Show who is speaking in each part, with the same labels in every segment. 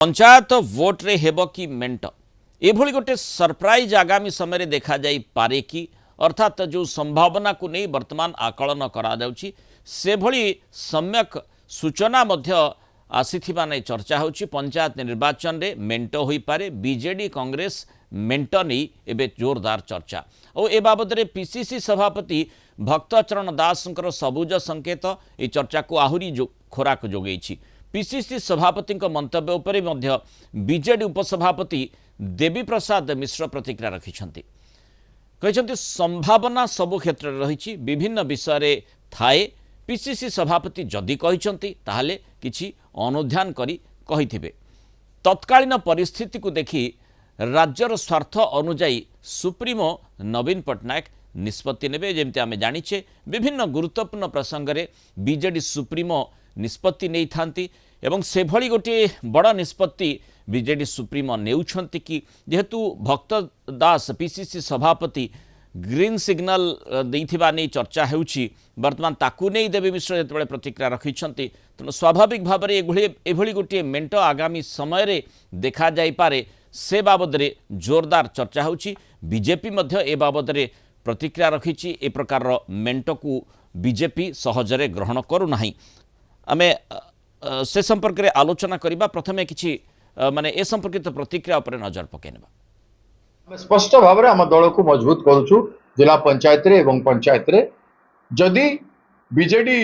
Speaker 1: Panchayat vote रे हेब कि मेंट एभली गोटे सरप्राइज आगामी समय देखा जाई पारे कि अर्थात जो संभावना को नहीं वर्तमान आकलन करा जाउची से भली सम्यक सूचना मध्य आसीथिबा नै चर्चा होची। पंचायत निर्वाचन रे मेंट होई पारे बीजेडी कांग्रेस मेंट नहीं एबे जोरदार चर्चा और ए बाबद रे पीसीसी सभापति भक्तचरण दासंकर सबुज संकेत ए चर्चा को आहुरी खोराक जोगेछि। पीसीसी सभापति मंतव्य उपरे मध्य बीजेडी उपसभापति देवी प्रसाद मिश्र प्रतिक्रिया रखिछंती। कहते संभावना सबु क्षेत्र में रही विभिन्न विषय थाए पीसीसी सभापति जदि कहते ताहले किछि अनुध्यान करी कहिथिबे। तत्कालीन परिस्थिति को देखि राज्यर स्वार्थ अनुजाई सुप्रीमो नवीन पट्टनायक निष्पत्ति नेबे। जेमती आमे जानिछे विभिन्न गुरुत्वपूर्ण प्रसंग में बीजेडी सुप्रीमो निष्पत्ति नहीं थांती एवं से भली गोटे बड़ निष्पत्ति बीजेडी सुप्रीमो नेउछंती कि जेहेतु भक्त दास पीसीसी सभापति ग्रीन सिग्नल देइथिबा नै चर्चा हेउछि। वर्तमान ताकू नै देवी मिश्र जेतेबेले प्रतिक्रिया रखिछंती तेणु स्वाभाविक भाव में एभली गोटे मेंट आगामी समय रे देखा जाई पारे से बाबद रे जोरदार चर्चा होउछि। बीजेपी मध्य ए बाबद रे प्रतिक्रिया रखिछि। ए प्रकार मेंट को बीजेपी सहजरे ग्रहण करू नाही। आमे से संपर्क रे आलोचना करिबा। प्रथमे किछि माने ए संपर्कित प्रतिक्रिया उपर नजर पकेनबा।
Speaker 2: स्पष्ट भाव में आम दल को मजबूत करूछु जिला पंचायत रे एवं पंचायत रे जदि बीजेडी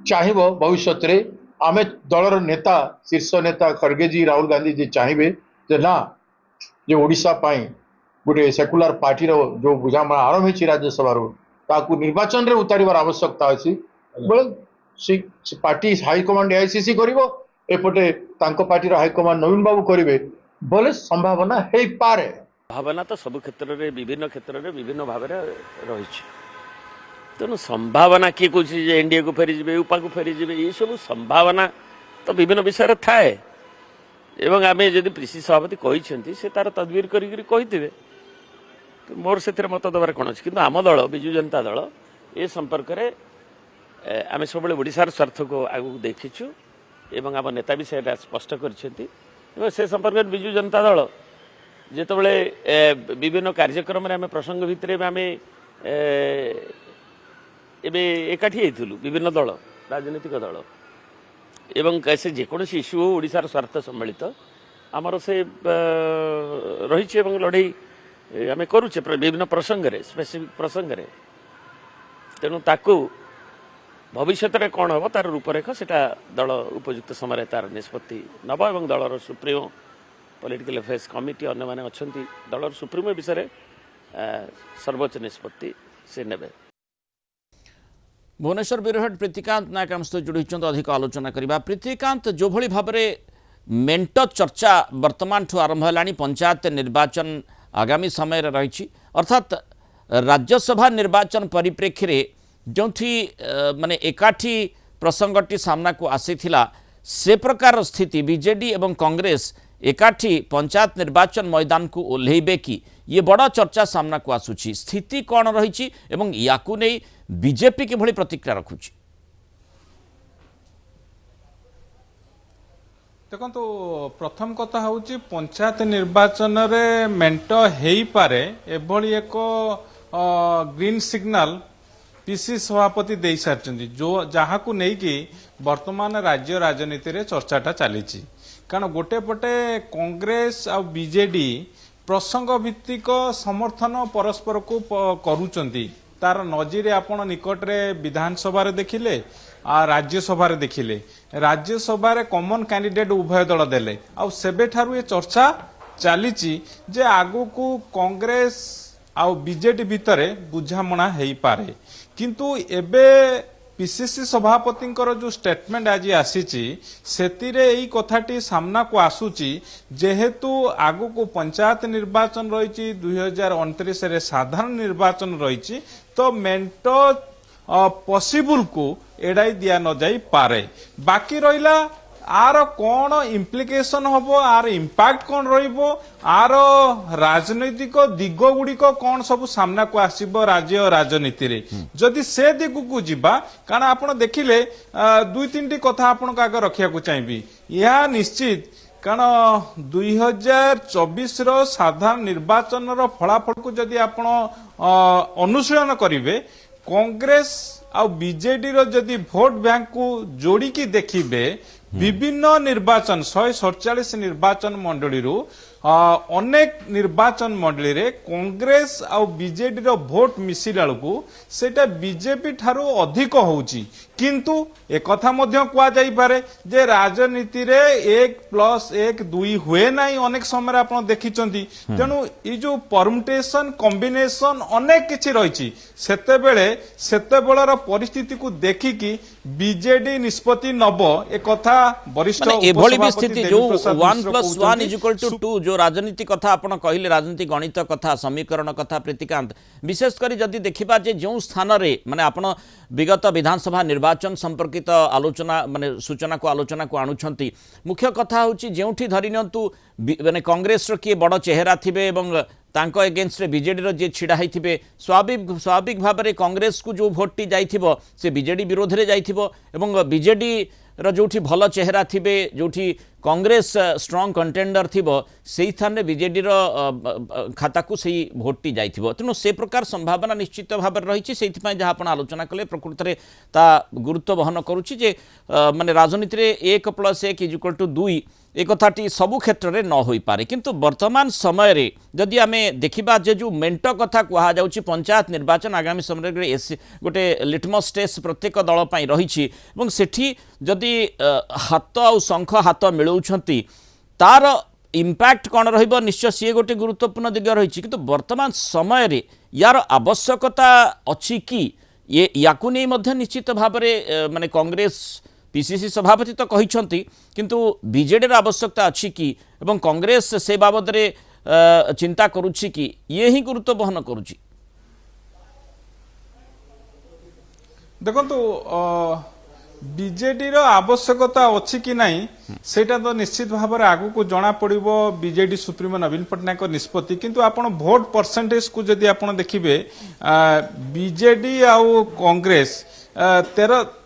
Speaker 2: चाहिबो भविष्य रे आमे दलर नेता शीर्ष नेता खड़गे जी राहुल गांधी जी चाहिए जे ना जो ओडिशा पाई गोटे सेकुलर पार्टी रो जो बुझामणा आरंभ होइछि राज्यसभा रो ताकू निर्वाचन रे उतारिबार आवश्यकता अछि। बोले पार्टी हाईकमांड एआईसीसी करिवो एपटे तांको पार्टी रो हाईकमांड नवीन बाबू करिवे बोले संभावना हे पारे।
Speaker 3: भावना तो सब क्षेत्र में विभिन्न क्षेत्र में विभिन्न भाव रही तेणु संभावना किए कौन एनडीए को फेरीजे उपा को फेरीजे ये सब संभावना तो विभिन्न विषय थाए एवं आम जदि पीसीसी सभापति कहते से तार तदबिर करें मोर से मत देवार कौन अच्छे कि आम दल विजु जनता दल ए संपर्क में आम सब ओडार स्वार्थ को आगू देखीचु एवं आम नेता भी से स्पष्ट कर से संपर्क में विजु जनता दल जितेबले विभिन्न कार्यक्रम आम प्रसंग भितर आम एकाठी होइथिलु विभिन्न दल राजनीतिक दल एवं से जेकोसी इश्यू हो ओडिशार स्वार्थ सम्मिलित आमर से रही लड़ई आम करुचे विभिन्न प्रसंग रे स्पेसिफिक प्रसंग रे तेणु ताकू भविष्य में कौन हम तार रूपरेख से दल उपयुक्त समय तार निष्पत्ति नब और दलर सुप्रीमो पॉलिटिकल अफेयर्स कमिटी अन्य माने अच्छी दलर सुप्रीमो विषय सर्वोच्च निष्पत्ति से नेबे।
Speaker 1: भुवनेश्वर ब्यूरो प्रीतिकांत नायक आम सहित जोड़ी अधिक आलोचना करबा। प्रीतिकांत जो भली भाव में मेंट चर्चा वर्तमान ठू आरंभ है पंचायत निर्वाचन आगामी समय रही अर्थात राज्यसभा निर्वाचन परिप्रेक्षी रे जो माने एकाठी प्रसंगटी सामना को आसीथिला से प्रकार स्थिति बीजेडी एवं कांग्रेस एकाठी पंचायत निर्वाचन मैदान को ओल्हेबे कि ये बड़ा चर्चा सामना को आसुची स्थिति कौन रही एवं याकू नहीं बीजेपी के भली प्रतिक्रिया रखुची।
Speaker 4: देखो तो प्रथम कथा हूँ पंचायत निर्वाचन रे मेंट हेई पारे एभली एक ग्रीन सिग्नल पीसी सभापति दे सारी जो जहाँ को लेकिन वर्तमान राज्य राजनीति रे चर्चाटा चली कारण गोटे पटे कांग्रेस आ बीजेडी प्रसंग भित्तिक समर्थन परस्पर को करुचंती तार नजीर आपण निकट रे विधानसभा रे देखिले आ राज्यसभा रे देखिले राज्यसभा रे कॉमन कैंडिडेट उभय दल देले आ सेबे ठारू ये चर्चा चली जे आगु को कांग्रेस आ बीजेडी भितरे बुझामणा हेई पारे किंतु एबे पीसीसी सभापति जो स्टेटमेंट आज आसी से कथाटी सामना को आसूची जेहेतु आगु को पंचायत निर्वाचन रही 2029 रे साधारण निर्वाचन रही तो मेंट पॉसिबल को एड़ाई दिया न जाई पारे बाकी रहिला आर कौन इम्प्लिकेशन हम आर इम्पैक्ट कौन रहिबो आर राजनैतिक दिग गुड़िक कौन सब सामना को आसीबो राज्य और राजनीति रे जदि से दिग को जिबा कारण आपण देखिले दुई तीन टी कथा आपण आगे रखिया को चाहिबी यह निश्चित କାରଣ 2024 ସାଧାରଣ ନିର୍ବାଚନର ଫଳାଫଳକୁ ଯଦି ଆପଣ ଅନୁଶୀଳନ କରିବେ, କଂଗ୍ରେସ ଆଉ ବିଜେଡିର ଯଦି ଭୋଟ ବ୍ୟାଙ୍କକୁ ଯୋଡ଼ିକି ଦେଖିବେ, ବିଭିନ୍ନ ନିର୍ବାଚନ 147 ନିର୍ବାଚନ ମଣ୍ଡଳୀରୁ ଅନେକ ନିର୍ବାଚନ ମଣ୍ଡଳୀରେ କଂଗ୍ରେସ ଆଉ ବିଜେଡିର ଭୋଟ ମିଶିଲା ବେଳକୁ ସେଟା ବିଜେପି ଠାରୁ ଅଧିକ ହଉଛି। କିନ୍ତୁ একথা ମଧ୍ୟ କୁହାଯାଇପାରେ ଯେ ରାଜନୀତିରେ 1+1=2 ହୁଏ ନାହିଁ, ଅନେକ ସମୟରେ ଆପଣ ଦେଖିଛନ୍ତି। ତେଣୁ ଏଇ ଯୋଉ ପରମୁଟେସନ କମ୍ବିନେସନ ଅନେକ କିଛି ରହିଛି, ସେତେବେଳର ପରିସ୍ଥିତିକୁ ଦେଖିକି ବିଜେଡି ନିଷ୍ପତ୍ତି ନବ, একথা ବରିଷ୍ଠ
Speaker 1: ଏଭଳି ବି ସ୍ଥିତି ଯୋଉ 1+1=2 ଯୋଉ ରାଜନୀତି କଥା ଆପଣ କହିଲେ, ରାଜନୀତି ଗଣିତ କଥା, ସମୀକରଣ କଥା ପ୍ରୀତିକାନ୍ତ, ବିଶେଷ କରି ଯଦି ଦେଖିବା ଯେ ଯେଉଁ ସ୍ଥାନରେ ମାନେ ଆପଣ ବିଗତ ବିଧାନସଭା ନିର୍ବାଚନ ସମ୍ପର୍କିତ ଆଲୋଚନା ମାନେ ସୂଚନାକୁ ଆଲୋଚନାକୁ ଆଣୁଛନ୍ତି, ମୁଖ୍ୟ କଥା ହେଉଛି ଯେଉଁଠି ଧରି ନିଅନ୍ତୁ ମାନେ କଂଗ୍ରେସର କିଏ ବଡ଼ ଚେହେରା ଥିବେ ଏବଂ ତାଙ୍କ ଏଗେନ୍ଷ୍ଟରେ ବିଜେଡିର ଯିଏ ଛିଡ଼ା ହେଇଥିବେ, ସ୍ୱାଭାବିକ ଭାବରେ କଂଗ୍ରେସକୁ ଯେଉଁ ଭୋଟଟି ଯାଇଥିବ ସେ ବିଜେଡି ବିରୋଧରେ ଯାଇଥିବ ଏବଂ ବିଜେଡିର ଯେଉଁଠି ଭଲ ଚେହେରା ଥିବେ, ଯେଉଁଠି କଂଗ୍ରେସ ଷ୍ଟ୍ରଙ୍ଗ କଣ୍ଟେଣ୍ଡର ଥିବ, ସେହି ସ୍ଥାନରେ ବିଜେଡିର ଖାତାକୁ ସେହି ଭୋଟଟି ଯାଇଥିବ। ତେଣୁ ସେ ପ୍ରକାର ସମ୍ଭାବନା ନିଶ୍ଚିତ ଭାବରେ ରହିଛି। ସେଇଥିପାଇଁ ଯାହା ଆପଣ ଆଲୋଚନା କଲେ ପ୍ରକୃତରେ ତା ଗୁରୁତ୍ୱ ବହନ କରୁଛି ଯେ ମାନେ ରାଜନୀତିରେ 1+1=2 ଏ କଥାଟି ସବୁ କ୍ଷେତ୍ରରେ ନ ହୋଇପାରେ। କିନ୍ତୁ ବର୍ତ୍ତମାନ ସମୟରେ ଯଦି ଆମେ ଦେଖିବା ଯେ ଯେଉଁ ମେଣ୍ଟ କଥା କୁହାଯାଉଛି, ପଞ୍ଚାୟତ ନିର୍ବାଚନ ଆଗାମୀ ସମୟରେ ଗୋଟେ ଲିଟମସ୍ ଟେଷ୍ଟ ପ୍ରତ୍ୟେକ ଦଳ ପାଇଁ ରହିଛି ଏବଂ ସେଠି ଯଦି ହାତ ଆଉ ଶଙ୍ଖ ହାତ ମିଳଉଛନ୍ତି ତାର ଇମ୍ପାକ୍ଟ କ'ଣ ରହିବ, ନିଶ୍ଚୟ ସିଏ ଗୋଟେ ଗୁରୁତ୍ୱପୂର୍ଣ୍ଣ ଦିଗ ରହିଛି। କିନ୍ତୁ ବର୍ତ୍ତମାନ ସମୟରେ ୟାର ଆବଶ୍ୟକତା ଅଛି କି, ୟାକୁ ନେଇ ମଧ୍ୟ ନିଶ୍ଚିତ ଭାବରେ ମାନେ କଂଗ୍ରେସ ପିସିସି ସଭାପତି ତ କହିଛନ୍ତି, କିନ୍ତୁ ବିଜେଡିର ଆବଶ୍ୟକତା ଅଛି କି ଏବଂ କଂଗ୍ରେସ ସେ ବାବଦରେ ଚିନ୍ତା କରୁଛି କି, ଇଏ ହିଁ ଗୁରୁତ୍ୱ ବହନ କରୁଛି।
Speaker 4: ଦେଖନ୍ତୁ ବିଜେଡିର ଆବଶ୍ୟକତା ଅଛି କି ନାହିଁ ସେଇଟା ତ ନିଶ୍ଚିତ ଭାବରେ ଆଗକୁ ଜଣା ପଡ଼ିବ ବିଜେଡି ସୁପ୍ରିମୋ ନବୀନ ପଟ୍ଟନାୟକ ନିଷ୍ପତ୍ତି। କିନ୍ତୁ ଆପଣ ଭୋଟ ପରସେଣ୍ଟେଜକୁ ଯଦି ଆପଣ ଦେଖିବେ, ବିଜେଡି ଆଉ କଂଗ୍ରେସ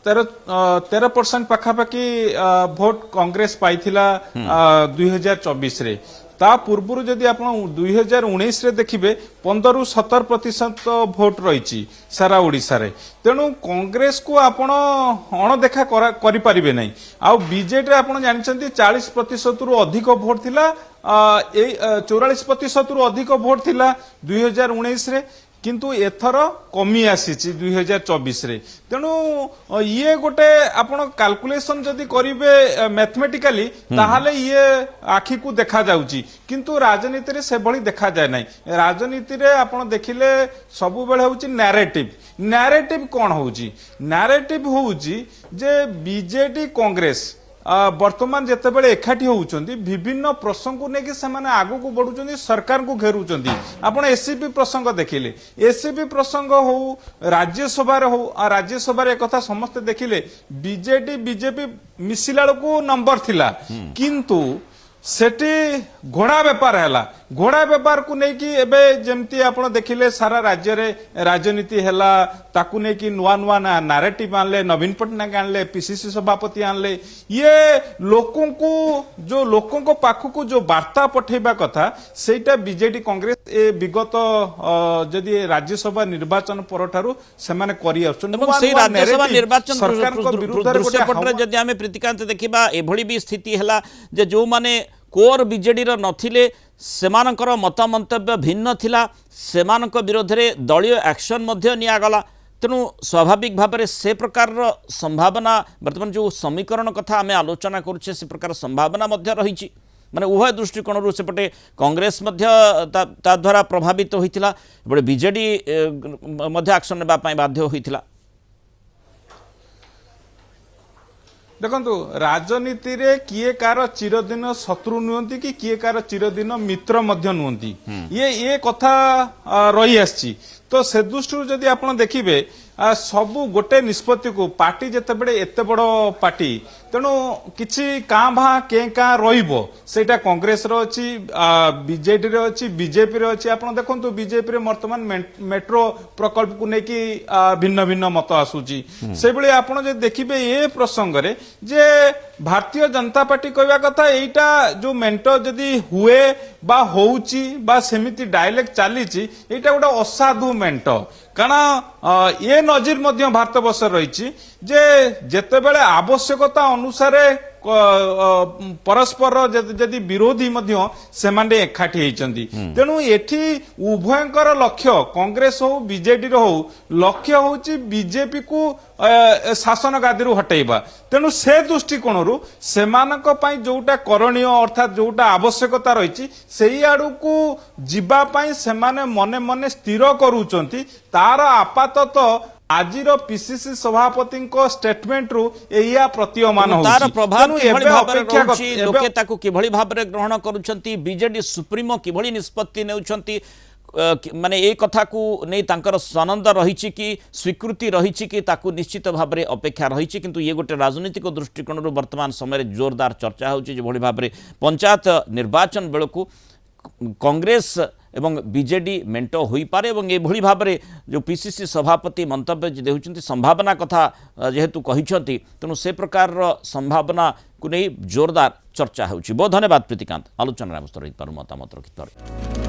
Speaker 4: 13% ପାଖାପାଖି ଭୋଟ କଂଗ୍ରେସ ପାଇଥିଲା 2024ରେ। ତା ପୂର୍ବରୁ ଯଦି ଆପଣ 2019ରେ ଦେଖିବେ 15-17% ଭୋଟ ରହିଛି ସାରା ଓଡ଼ିଶାରେ। ତେଣୁ କଂଗ୍ରେସକୁ ଆପଣ ଅଣଦେଖା କରିପାରିବେ ନାହିଁ। ଆଉ ବିଜେଡିରେ ଆପଣ ଜାଣିଛନ୍ତି 40%ରୁ ଅଧିକ ଭୋଟ ଥିଲା, 44%ରୁ ଅଧିକ ଭୋଟ ଥିଲା 2019ରେ, କିନ୍ତୁ ଏଥର କମି ଆସିଛି 2024ରେ। ତେଣୁ ଇଏ ଗୋଟେ ଆପଣ କାଲକୁଲେସନ ଯଦି କରିବେ ମ୍ୟାଥମେଟିକାଲି, ତାହେଲେ ଇଏ ଆଖିକୁ ଦେଖାଯାଉଛି। କିନ୍ତୁ ରାଜନୀତିରେ ସେଭଳି ଦେଖାଯାଏ ନାହିଁ। ରାଜନୀତିରେ ଆପଣ ଦେଖିଲେ ସବୁବେଳେ ହେଉଛି ନ୍ୟାରେଟିଭ କ'ଣ ହେଉଛି? ନ୍ୟାରେଟିଭ ହେଉଛି ଯେ ବିଜେଡି କଂଗ୍ରେସ ବର୍ତ୍ତମାନ ଯେତେବେଳେ ଏକାଠି ହେଉଛନ୍ତି, ବିଭିନ୍ନ ପ୍ରସଙ୍ଗକୁ ନେଇକି ସେମାନେ ଆଗକୁ ବଢୁଛନ୍ତି, ସରକାରଙ୍କୁ ଘେରୁଛନ୍ତି। ଆପଣ ଏସିପି ପ୍ରସଙ୍ଗ ଦେଖିଲେ, ଏସିପି ପ୍ରସଙ୍ଗ ହଉ, ରାଜ୍ୟସଭାରେ ହଉ, ରାଜ୍ୟସଭାରେ ଏକଥା ସମସ୍ତେ ଦେଖିଲେ ବିଜେପି ମିଶିଲା ବେଳକୁ ନମ୍ବର ଥିଲା, କିନ୍ତୁ ସେଠି ଘୋଡ଼ା ବେପାର ହେଲା। ଘୋଡ଼ା ବେପାରକୁ ନେଇକି ଏବେ ଯେମିତି ଆପଣ ଦେଖିଲେ ସାରା ରାଜ୍ୟରେ ରାଜନୀତି ହେଲା, ତାକୁ ନେଇକି ନୂଆ ନାରେଟିଭ ଆଣିଲେ, ନବୀନ ପଟ୍ଟନାୟକ ଆଣିଲେ, ପିସିସି ସଭାପତି ଆଣିଲେ। ଇଏ ଲୋକଙ୍କ ପାଖକୁ ଯୋଉ ବାର୍ତ୍ତା ପଠେଇବା କଥା, ସେଇଟା ବିଜେଡି କଂଗ୍ରେସ ବିଗତ ଯଦି ରାଜ୍ୟସଭା ନିର୍ବାଚନ ପରଠାରୁ ସେମାନେ କରି ଆସୁଛନ୍ତି।
Speaker 1: ଏବଂ ସେଇ ରାଜ୍ୟସଭା ନିର୍ବାଚନ ଦୃଶ୍ୟପଟରେ ଯଦି ଆମେ ପ୍ରୀତିକାନ୍ତ ଦେଖିବା, ଏଭଳି ବି ସ୍ଥିତି ହେଲା ଯେ ଯେଉଁମାନେ କୋର ବିଜେଡିର ନଥିଲେ, ସେମାନଙ୍କର ମତ ମନ୍ତବ୍ୟ ଭିନ୍ନ ଥିଲା, ସେମାନଙ୍କ ବିରୋଧରେ ଦଳୀୟ ଆକ୍ସନ ମଧ୍ୟ ନିଆଗଲା। ତେଣୁ ସ୍ୱାଭାବିକ ଭାବରେ ସେ ପ୍ରକାରର ସମ୍ଭାବନା, ବର୍ତ୍ତମାନ ଯେଉଁ ସମୀକରଣ କଥା ଆମେ ଆଲୋଚନା କରୁଛେ, ସେ ପ୍ରକାର ସମ୍ଭାବନା ମଧ୍ୟ ରହିଛି। ମାନେ ଉଭୟ ଦୃଷ୍ଟିକୋଣରୁ ସେପଟେ କଂଗ୍ରେସ ମଧ୍ୟ ତା ଦ୍ୱାରା ପ୍ରଭାବିତ ହୋଇଥିଲା, ଏପଟେ ବିଜେଡି ମଧ୍ୟ ଆକ୍ସନ ନେବା ପାଇଁ ବାଧ୍ୟ ହୋଇଥିଲା।
Speaker 4: ଦେଖନ୍ତୁ, ରାଜନୀତିରେ କିଏ କାହାର ଚିରଦିନ ଶତ୍ରୁ ନୁହନ୍ତି କି କିଏ କାହାର ଚିରଦିନ ମିତ୍ର ମଧ୍ୟ ନୁହନ୍ତି, ଇଏ କଥା ରହି ଆସିଛି। ତ ସେ ଦୃଷ୍ଟିରୁ ଯଦି ଆପଣ ଦେଖିବେ, ସବୁ ଗୋଟେ ନିଷ୍ପତ୍ତିକୁ ପାର୍ଟି ଯେତେବେଳେ ଏତେ ବଡ଼ ପାର୍ଟି, ତେଣୁ କିଛି କାଁ ଭାଁ କେଁ କାଁ ରହିବ। ସେଇଟା କଂଗ୍ରେସର ଅଛି, ବିଜେଡିରେ ଅଛି, ବିଜେପିରେ ଅଛି। ଆପଣ ଦେଖନ୍ତୁ ବିଜେପିରେ ବର୍ତ୍ତମାନ ମେଟ୍ରୋ ପ୍ରକଳ୍ପକୁ ନେଇକି ଭିନ୍ନ ଭିନ୍ନ ମତ ଆସୁଛି। ସେଇଭଳି ଆପଣ ଯଦି ଦେଖିବେ ଏ ପ୍ରସଙ୍ଗରେ ଯେ भारतीय जनता पार्टी कहवा कथा एटा जो मेंट जदि हुए बा होउची बा सेमिति डायलेक्ट चली एटा गोटे असाधु मेंट कारण ये नजीर मध्य भारत वर्ष रही जे जेतेबेले आवश्यकता अनुसार परस्पर जदि विरोधी मध्य सेमाने एकाठी होइचंदी तेणु एठी उभयंकर लक्ष्य कांग्रेस हो बीजेडी रो हो लक्ष्य होची बीजेपी को शासन गादी हटेबा तेणु से दृष्टिकोण सेमानक पई जोटा करणीय अर्थात जोटा आवश्यकता रही सेई आडू को जीवा पई सेमाने मने मने स्थिर करूचंती तार आपातत आजिर पीसीसी सभापति स्टेटमेंट रु एया प्रतीयमान होउची
Speaker 1: तार प्रभाव किभଳି भाବରେ
Speaker 4: अपेक्षा
Speaker 1: रहुଛି लोके ताकू किभଳି भाବରେ ग्रहण करूछंती बीजेडी सुप्रीमो किभଳି निष्पत्ति नेउछंती माने ए कथा को नहीं तांकर सनंद रही कि स्वीकृति रही कि ताकू निश्चित भाव में अपेक्षा रही किंतु ये गोटे राजनीतिक दृष्टिकोण वर्तमान समय जोरदार चर्चा होची जो भाव में पंचायत निर्वाचन बेलू कांग्रेस एवं बीजेडी मेंट हो पारे एवं एभली भाव में जो पीसीसी सभापति मंतव्य देउछंती संभावना कथा जेहेतु कहिछंती तेणु से प्रकार संभावना को नहीं जोरदार चर्चा होची। बहुत धन्यवाद प्रीतिकांत आलोचना मतामत रखिथार।